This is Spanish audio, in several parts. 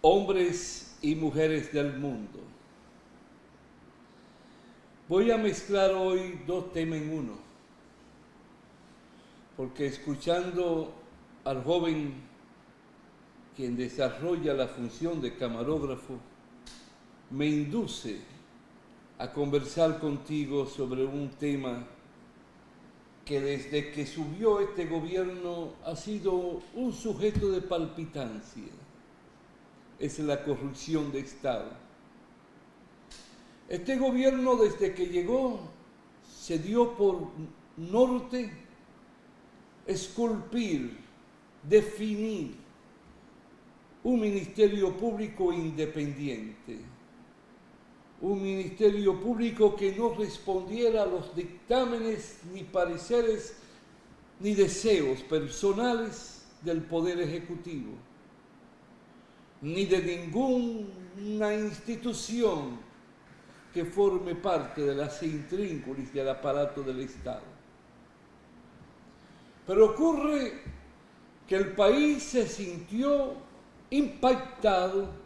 hombres y mujeres del mundo. Voy a mezclar hoy dos temas en uno, porque escuchando al joven quien desarrolla la función de camarógrafo, me induce a conversar contigo sobre un tema que desde que subió este gobierno ha sido un sujeto de palpitancia. Es la corrupción de Estado. Este gobierno, desde que llegó, se dio por norte esculpir, definir un ministerio público independiente, un ministerio público que no respondiera a los dictámenes, ni pareceres, ni deseos personales del Poder Ejecutivo, ni de ninguna institución que forme parte de las intrínculas del aparato del Estado. Pero ocurre que el país se sintió impactado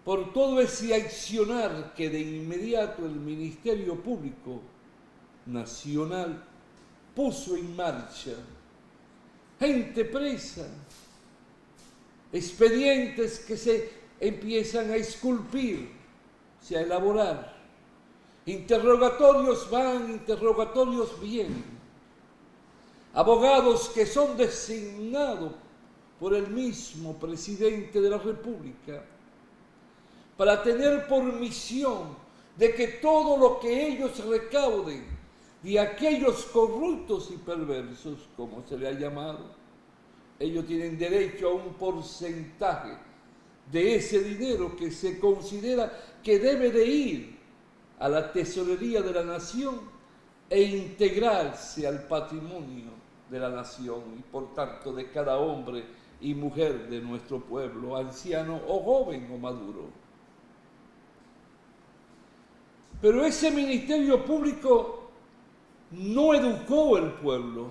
por todo ese accionar que de inmediato el Ministerio Público Nacional puso en marcha. Gente presa, expedientes que se empiezan a esculpir, a elaborar. Interrogatorios van, interrogatorios vienen. Abogados que son designados por el mismo presidente de la República para tener por misión de que todo lo que ellos recauden de aquellos corruptos y perversos, como se le ha llamado, ellos tienen derecho a un porcentaje de ese dinero que se considera que debe de ir a la tesorería de la nación e integrarse al patrimonio de la nación y por tanto de cada hombre y mujer de nuestro pueblo, anciano o joven o maduro. Pero ese ministerio público no educó al pueblo,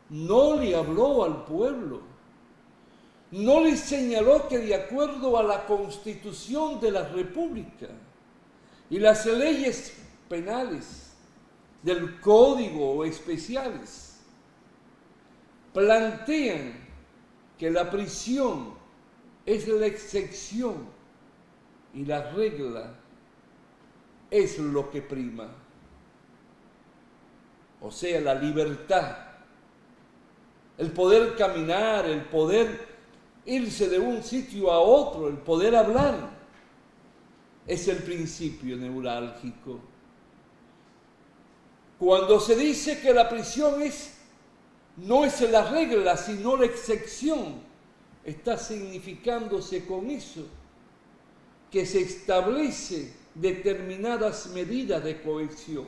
no le habló al pueblo, no le señaló que de acuerdo a la Constitución de la República y las leyes penales del Código especiales plantean que la prisión es la excepción y la regla es lo que prima. O sea, la libertad, el poder caminar, el poder irse de un sitio a otro, el poder hablar, es el principio neurálgico. Cuando se dice que la prisión no es la regla, sino la excepción, está significándose con eso que se establece determinadas medidas de coerción.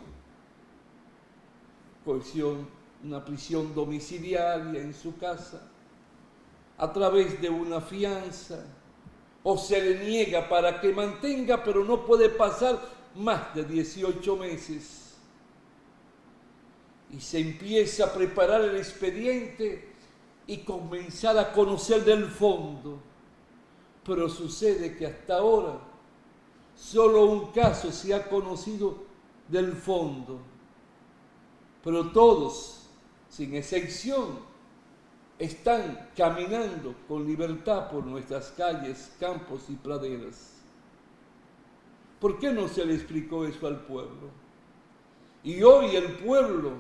Coerción, una prisión domiciliaria en su casa, a través de una fianza, o se le niega para que mantenga, pero no puede pasar más de 18 meses. Y se empieza a preparar el expediente y comenzar a conocer del fondo. Pero sucede que hasta ahora solo un caso se ha conocido del fondo. Pero todos, sin excepción, están caminando con libertad por nuestras calles, campos y praderas. ¿Por qué no se le explicó eso al pueblo? Y hoy el pueblo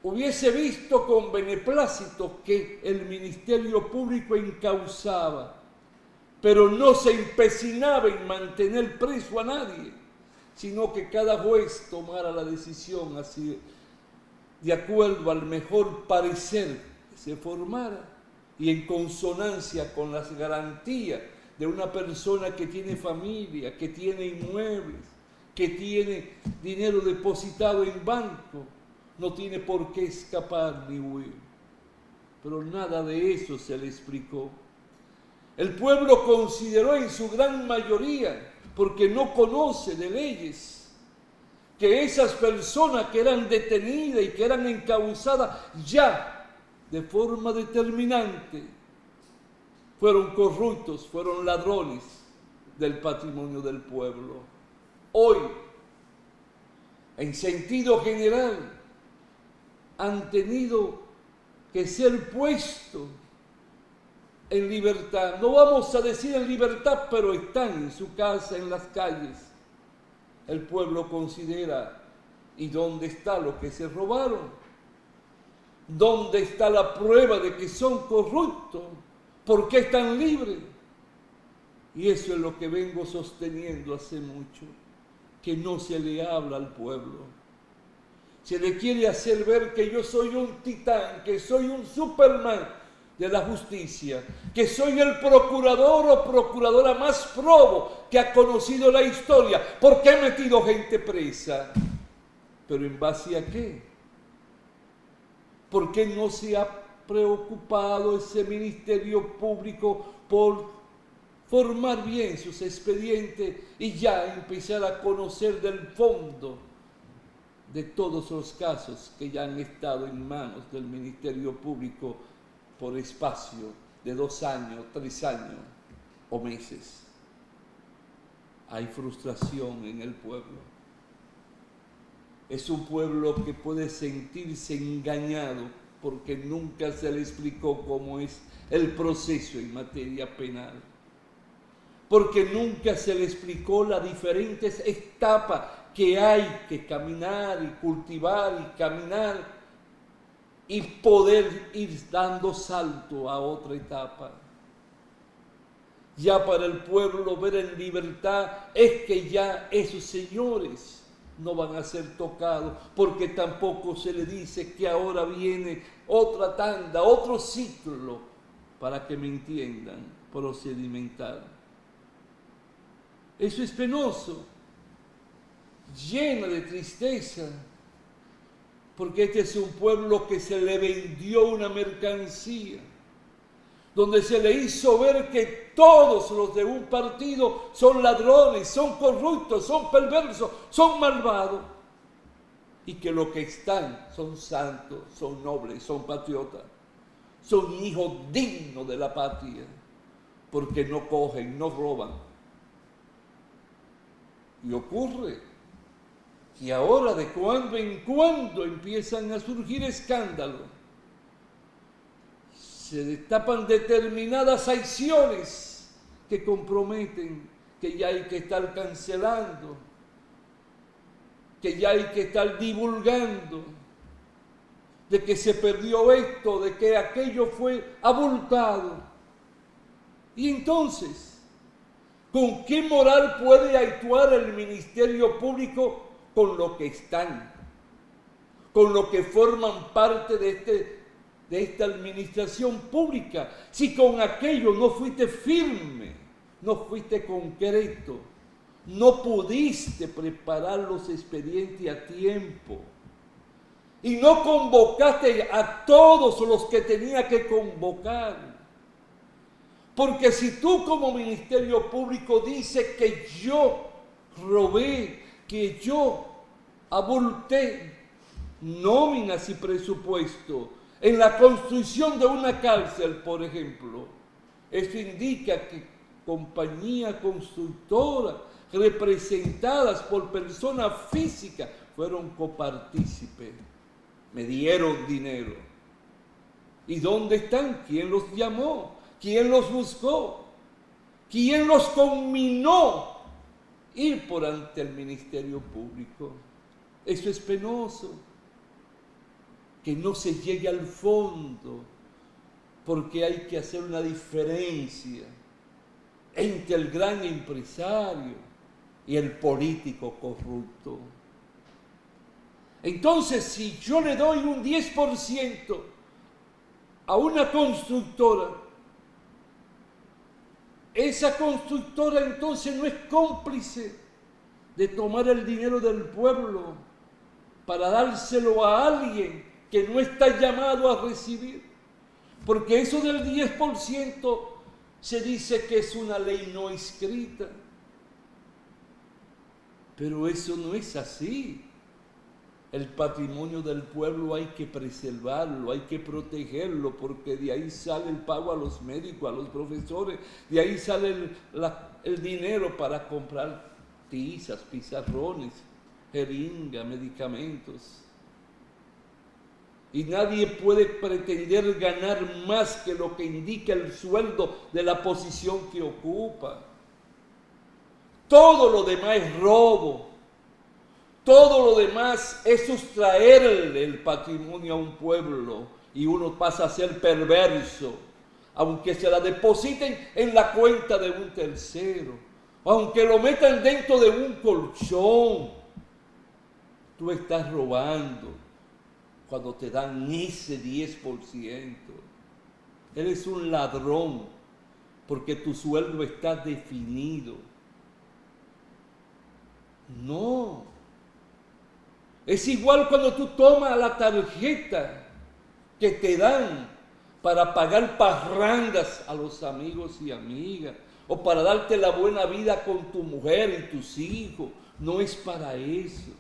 hubiese visto con beneplácito que el Ministerio Público encausaba, pero no se empecinaba en mantener preso a nadie, sino que cada juez tomara la decisión así, de acuerdo al mejor parecer que se formara y en consonancia con las garantías de una persona que tiene familia, que tiene inmuebles, que tiene dinero depositado en banco, no tiene por qué escapar ni huir. Pero nada de eso se le explicó. El pueblo consideró en su gran mayoría, porque no conoce de leyes, que esas personas que eran detenidas y que eran encausadas ya de forma determinante fueron corruptos, fueron ladrones del patrimonio del pueblo. Hoy, en sentido general, han tenido que ser puestos en libertad. No vamos a decir en libertad, pero están en su casa, en las calles. El pueblo considera, ¿y dónde está lo que se robaron? ¿Dónde está la prueba de que son corruptos? ¿Por qué están libres? Y eso es lo que vengo sosteniendo hace mucho, que no se le habla al pueblo. Se le quiere hacer ver que yo soy un titán, que soy un Superman de la justicia, que soy el procurador o procuradora más probo que ha conocido la historia, porque he metido gente presa. ¿Pero en base a qué? ¿Por qué no se ha preocupado ese Ministerio Público por formar bien sus expedientes y ya empezar a conocer del fondo de todos los casos que ya han estado en manos del Ministerio Público por espacio de 2 años, 3 años o meses? Hay frustración en el pueblo. Es un pueblo que puede sentirse engañado porque nunca se le explicó cómo es el proceso en materia penal. Porque nunca se le explicó las diferentes etapas que hay que caminar y cultivar y caminar y poder ir dando salto a otra etapa. Ya para el pueblo ver en libertad es que ya esos señores no van a ser tocados, porque tampoco se le dice que ahora viene otra tanda, otro ciclo, para que me entiendan, procedimental. Eso es penoso, lleno de tristeza, porque este es un pueblo que se le vendió una mercancía, donde se le hizo ver que todos los de un partido son ladrones, son corruptos, son perversos, son malvados, y que los que están son santos, son nobles, son patriotas, son hijos dignos de la patria, porque no cogen, no roban. Y ocurre que ahora de cuando en cuando empiezan a surgir escándalos. Se destapan determinadas acciones que comprometen, que ya hay que estar cancelando, que ya hay que estar divulgando, de que se perdió esto, de que aquello fue abultado. Y entonces, ¿con qué moral puede actuar el Ministerio Público con lo que están, con lo que forman parte de esta administración pública? Si con aquello no fuiste firme, no fuiste concreto, no pudiste preparar los expedientes a tiempo y no convocaste a todos los que tenía que convocar. Porque si tú como Ministerio Público dices que yo robé, que yo abulté nóminas y presupuesto en la construcción de una cárcel, por ejemplo, eso indica que compañías constructoras representadas por personas físicas fueron copartícipes, me dieron dinero. ¿Y dónde están? ¿Quién los llamó? ¿Quién los buscó? ¿Quién los conminó ir por ante el Ministerio Público? Eso es penoso, que no se llegue al fondo, porque hay que hacer una diferencia entre el gran empresario y el político corrupto. Entonces, si yo le doy un 10% a una constructora, esa constructora entonces no es cómplice de tomar el dinero del pueblo para dárselo a alguien que no está llamado a recibir. Porque eso del 10% se dice que es una ley no escrita. Pero eso no es así. El patrimonio del pueblo hay que preservarlo, hay que protegerlo, porque de ahí sale el pago a los médicos, a los profesores, de ahí sale el dinero para comprar tizas, pizarrones, jeringa, medicamentos. Y nadie puede pretender ganar más que lo que indica el sueldo de la posición que ocupa. Todo lo demás es robo. Todo lo demás es sustraerle el patrimonio a un pueblo y uno pasa a ser perverso, aunque se la depositen en la cuenta de un tercero, aunque lo metan dentro de un colchón. Tú estás robando cuando te dan ese 10%. Eres un ladrón porque tu sueldo está definido. No. Es igual cuando tú tomas la tarjeta que te dan para pagar parrandas a los amigos y amigas, o para darte la buena vida con tu mujer y tus hijos. No es para eso.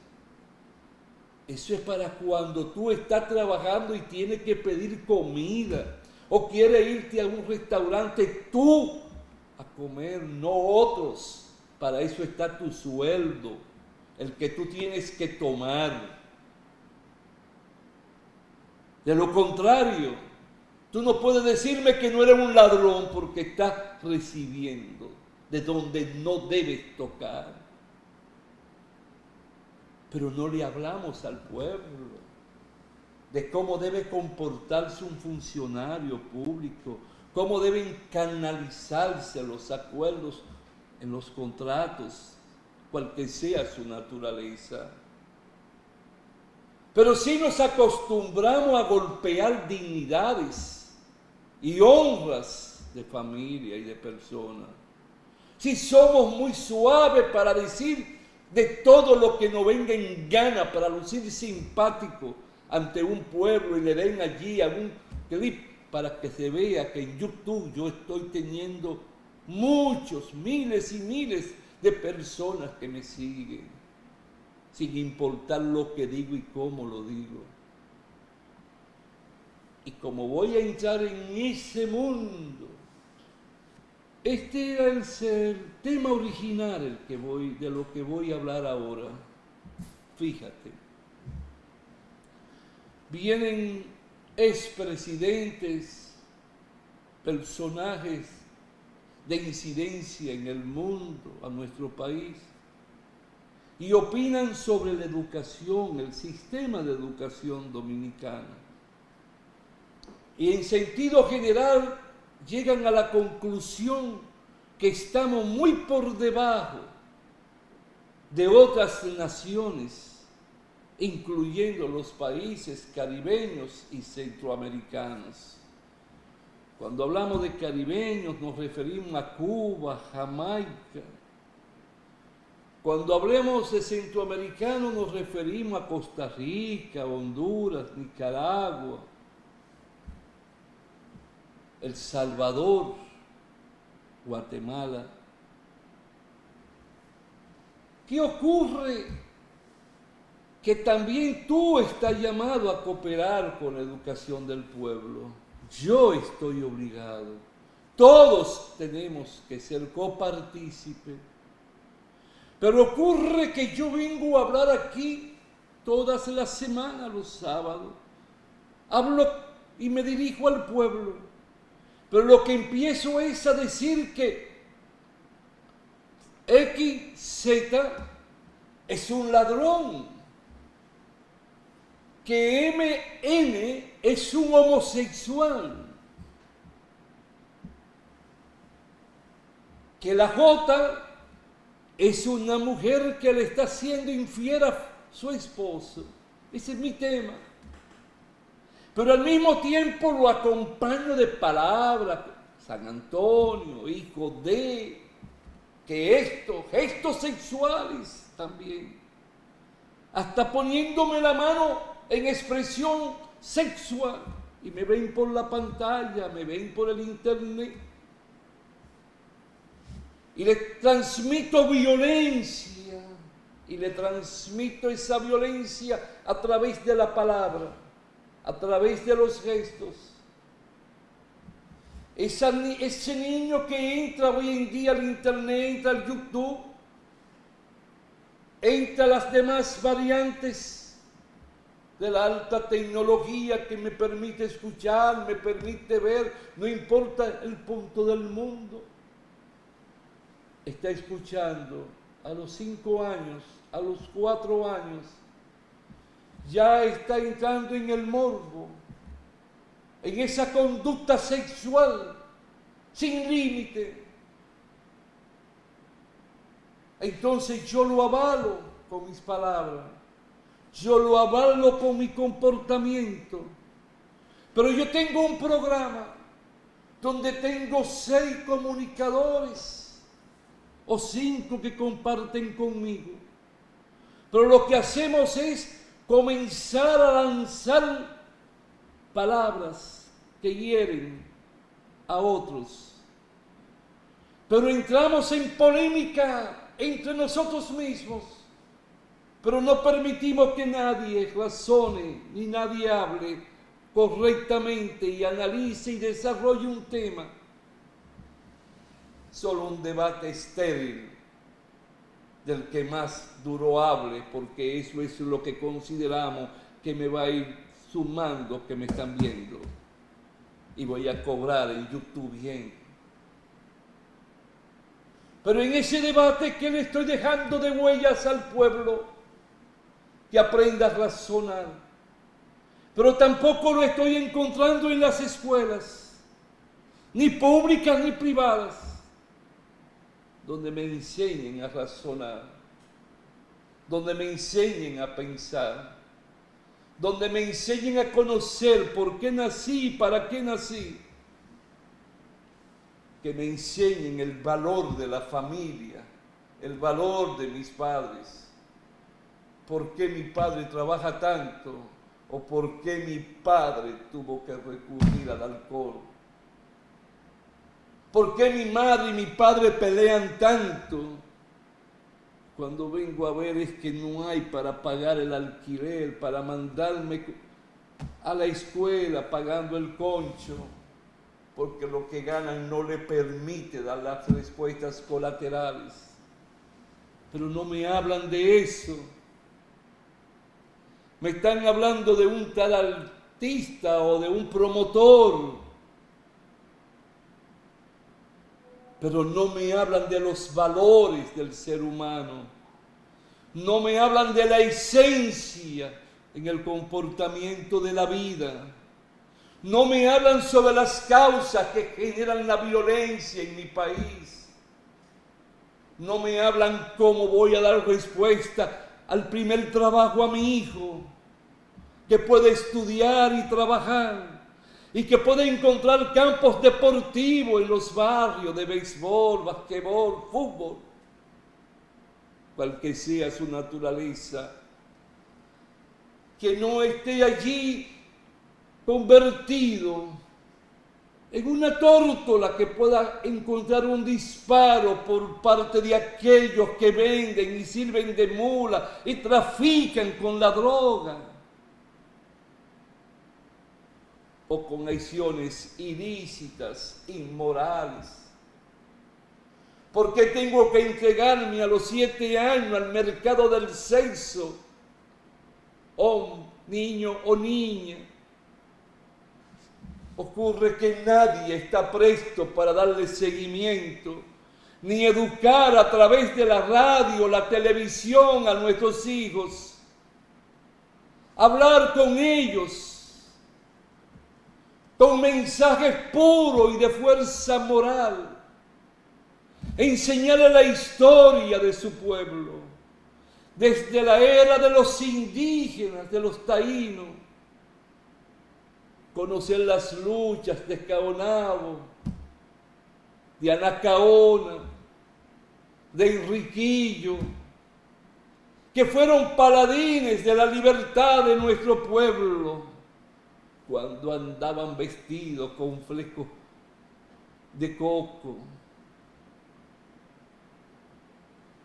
Eso es para cuando tú estás trabajando y tienes que pedir comida, o quieres irte a un restaurante tú a comer, no otros. Para eso está tu sueldo, el que tú tienes que tomar. De lo contrario, tú no puedes decirme que no eres un ladrón porque estás recibiendo de donde no debes tocar. Pero no le hablamos al pueblo de cómo debe comportarse un funcionario público, cómo deben canalizarse los acuerdos en los contratos, cual que sea su naturaleza. Pero sí nos acostumbramos a golpear dignidades y honras de familia y de personas. Si somos muy suaves para decir de todo lo que nos venga en gana, para lucir simpático ante un pueblo y le den allí algún clip para que se vea que en YouTube yo estoy teniendo muchos, miles y miles de personas que me siguen, sin importar lo que digo y cómo lo digo. Y como voy a entrar en ese mundo, este era el tema original de lo que voy a hablar ahora. Fíjate, vienen expresidentes, personajes de incidencia en el mundo, a nuestro país, y opinan sobre la educación, el sistema de educación dominicano. Y en sentido general llegan a la conclusión que estamos muy por debajo de otras naciones, incluyendo los países caribeños y centroamericanos. Cuando hablamos de caribeños nos referimos a Cuba, Jamaica. Cuando hablemos de centroamericanos nos referimos a Costa Rica, Honduras, Nicaragua, El Salvador, Guatemala. ¿Qué ocurre? Que también tú estás llamado a cooperar con la educación del pueblo. Yo estoy obligado. Todos tenemos que ser copartícipes. Pero ocurre que yo vengo a hablar aquí todas las semanas, los sábados. Hablo y me dirijo al pueblo. Pero lo que empiezo es a decir que XZ es un ladrón, que MN es un homosexual, que la J es una mujer que le está siendo infiel a su esposo. Ese es mi tema. Pero al mismo tiempo lo acompaño de palabras, San Antonio, hijo de, que gestos sexuales también. Hasta poniéndome la mano en expresión sexual. Y me ven por la pantalla, me ven por el internet. Y les transmito violencia y le transmito esa violencia a través de la palabra, a través de los gestos. Ese niño que entra hoy en día al internet, entra al YouTube, entra a las demás variantes de la alta tecnología que me permite escuchar, me permite ver, no importa el punto del mundo. Está escuchando a los 5 años, a los 4 años, ya está entrando en el morbo, en esa conducta sexual sin límite. Entonces yo lo avalo con mis palabras, yo lo avalo con mi comportamiento, pero yo tengo un programa donde tengo 6 comunicadores o 5 que comparten conmigo, pero lo que hacemos es comenzar a lanzar palabras que hieren a otros, pero entramos en polémica entre nosotros mismos, pero no permitimos que nadie razone ni nadie hable correctamente y analice y desarrolle un tema. Solo un debate estéril del que más duro hable, porque eso es lo que consideramos que me va a ir sumando, que me están viendo, y voy a cobrar en YouTube bien. Pero en ese debate, ¿qué le estoy dejando de huellas al pueblo? Que aprenda a razonar. Pero tampoco lo estoy encontrando en las escuelas, ni públicas ni privadas, donde me enseñen a razonar, donde me enseñen a pensar, donde me enseñen a conocer por qué nací y para qué nací, que me enseñen el valor de la familia, el valor de mis padres, por qué mi padre trabaja tanto o por qué mi padre tuvo que recurrir al alcohol. ¿Por qué mi madre y mi padre pelean tanto? Cuando vengo a ver es que no hay para pagar el alquiler, para mandarme a la escuela pagando el concho, porque lo que ganan no le permite dar las respuestas colaterales. Pero no me hablan de eso. Me están hablando de un tal artista o de un promotor, pero no me hablan de los valores del ser humano, no me hablan de la esencia en el comportamiento de la vida, no me hablan sobre las causas que generan la violencia en mi país, no me hablan cómo voy a dar respuesta al primer trabajo a mi hijo, que puede estudiar y trabajar, y que puede encontrar campos deportivos en los barrios de béisbol, basquetbol, fútbol, cual que sea su naturaleza, que no esté allí convertido en una tórtola que pueda encontrar un disparo por parte de aquellos que venden y sirven de mula y trafican con la droga, o con acciones ilícitas, inmorales. ¿Por qué tengo que entregarme a los 7 años al mercado del sexo? Niño o niña. Ocurre que nadie está presto para darle seguimiento, ni educar a través de la radio, la televisión a nuestros hijos. Hablar con ellos con mensajes puros y de fuerza moral, enseñarle la historia de su pueblo, desde la era de los indígenas, de los taínos, conocer las luchas de Caonabo, de Anacaona, de Enriquillo, que fueron paladines de la libertad de nuestro pueblo, cuando andaban vestidos con flecos de coco,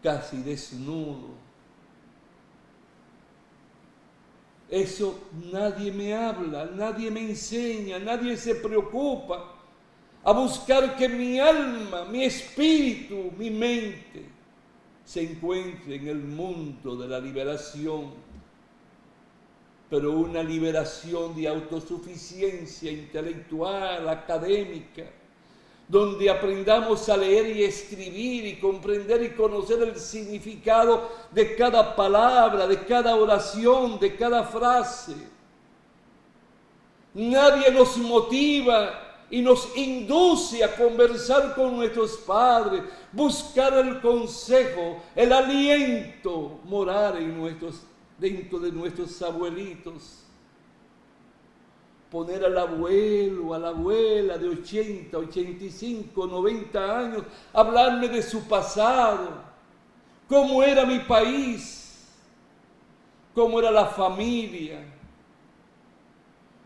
casi desnudos, Eso nadie me habla, nadie me enseña, nadie se preocupa a buscar que mi alma, mi espíritu, mi mente se encuentre en el mundo de la liberación, pero una liberación de autosuficiencia intelectual, académica, donde aprendamos a leer y escribir y comprender y conocer el significado de cada palabra, de cada oración, de cada frase. Nadie nos motiva y nos induce a conversar con nuestros padres, buscar el consejo, el aliento, morar dentro de nuestros abuelitos. Poner al abuelo, a la abuela de 80, 85, 90 años, hablarme de su pasado, cómo era mi país, cómo era la familia.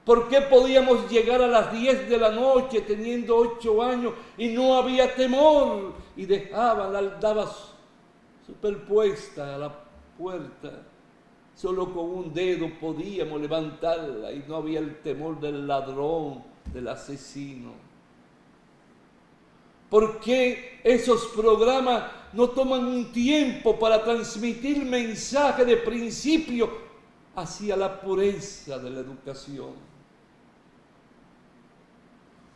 ¿Por qué podíamos llegar a las 10 de la noche teniendo 8 años y no había temor? Y daba superpuesta a la puerta. Solo con un dedo podíamos levantarla y no había el temor del ladrón, del asesino. ¿Por qué esos programas no toman un tiempo para transmitir mensaje de principio hacia la pureza de la educación?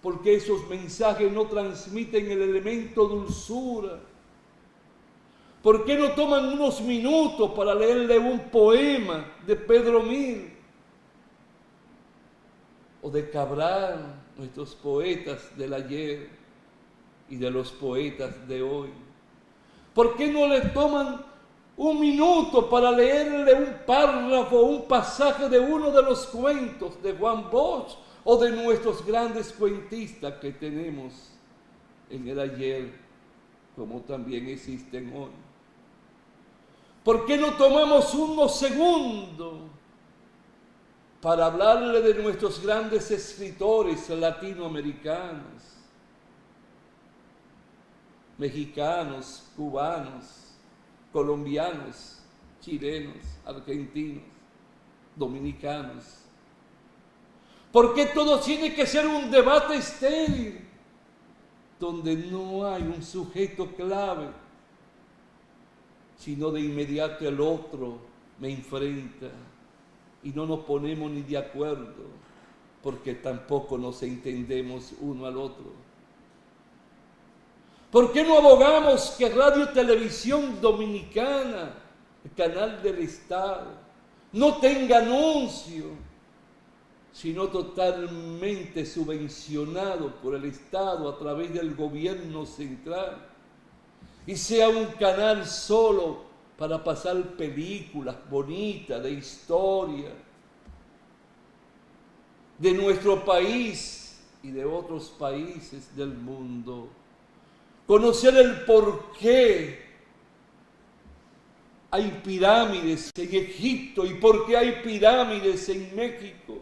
¿Por qué esos mensajes no transmiten el elemento dulzura? ¿Por qué no toman unos minutos para leerle un poema de Pedro Mir o de Cabral, nuestros poetas del ayer y de los poetas de hoy? ¿Por qué no le toman un minuto para leerle un párrafo, un pasaje de uno de los cuentos de Juan Bosch o de nuestros grandes cuentistas que tenemos en el ayer, como también existen hoy? ¿Por qué no tomamos unos segundos para hablarle de nuestros grandes escritores latinoamericanos, mexicanos, cubanos, colombianos, chilenos, argentinos, dominicanos? ¿Por qué todo tiene que ser un debate estéril, donde no hay un sujeto clave, sino de inmediato el otro me enfrenta y no nos ponemos ni de acuerdo, porque tampoco nos entendemos uno al otro? ¿Por qué no abogamos que Radio Televisión Dominicana, el canal del Estado, no tenga anuncio, sino totalmente subvencionado por el Estado a través del gobierno central, y sea un canal solo para pasar películas bonitas de historia de nuestro país y de otros países del mundo? Conocer el por qué hay pirámides en Egipto y por qué hay pirámides en México.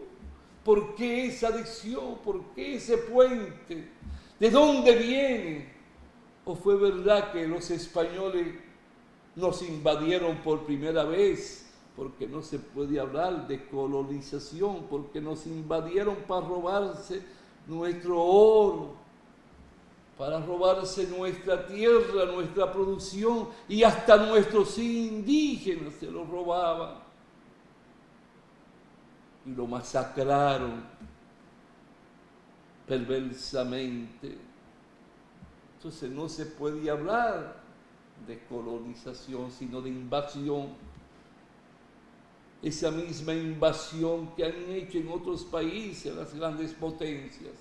¿Por qué esa adicción? ¿Por qué ese puente? ¿De dónde viene? ¿O fue verdad que los españoles nos invadieron por primera vez? Porque no se puede hablar de colonización, porque nos invadieron para robarse nuestro oro, para robarse nuestra tierra, nuestra producción, y hasta nuestros indígenas se lo robaban y lo masacraron perversamente. Entonces no se puede hablar de colonización, sino de invasión. Esa misma invasión que han hecho en otros países las grandes potencias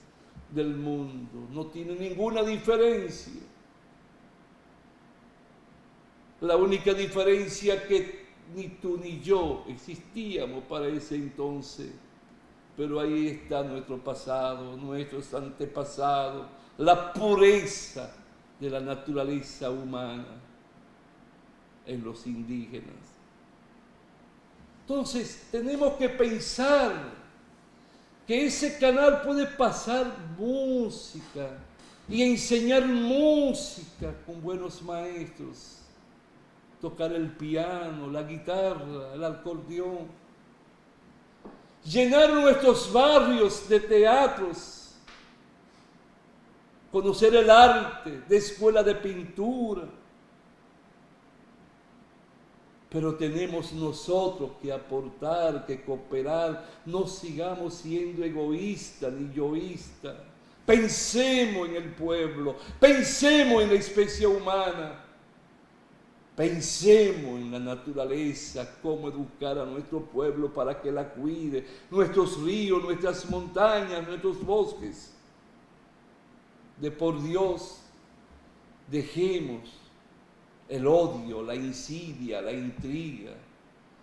del mundo. No tiene ninguna diferencia. La única diferencia que ni tú ni yo existíamos para ese entonces, pero ahí está nuestro pasado, nuestros antepasados, la pureza de la naturaleza humana en los indígenas. Entonces tenemos que pensar que ese canal puede pasar música y enseñar música con buenos maestros, tocar el piano, la guitarra, el acordeón, llenar nuestros barrios de teatros, conocer el arte, de escuela de pintura. Pero tenemos nosotros que aportar, que cooperar. No sigamos siendo egoístas ni yoístas. Pensemos en el pueblo, pensemos en la especie humana, pensemos en la naturaleza, cómo educar a nuestro pueblo para que la cuide, nuestros ríos, nuestras montañas, nuestros bosques. De por Dios, dejemos el odio, la insidia, la intriga.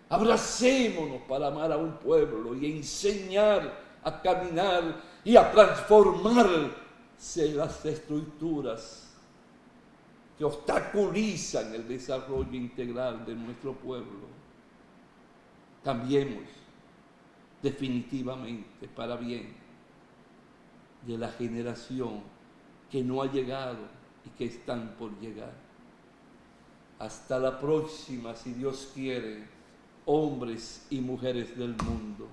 Abracémonos para amar a un pueblo y enseñar a caminar y a transformarse las estructuras que obstaculizan el desarrollo integral de nuestro pueblo. Cambiemos definitivamente para bien de la generación que no ha llegado y que están por llegar. Hasta la próxima, si Dios quiere, hombres y mujeres del mundo.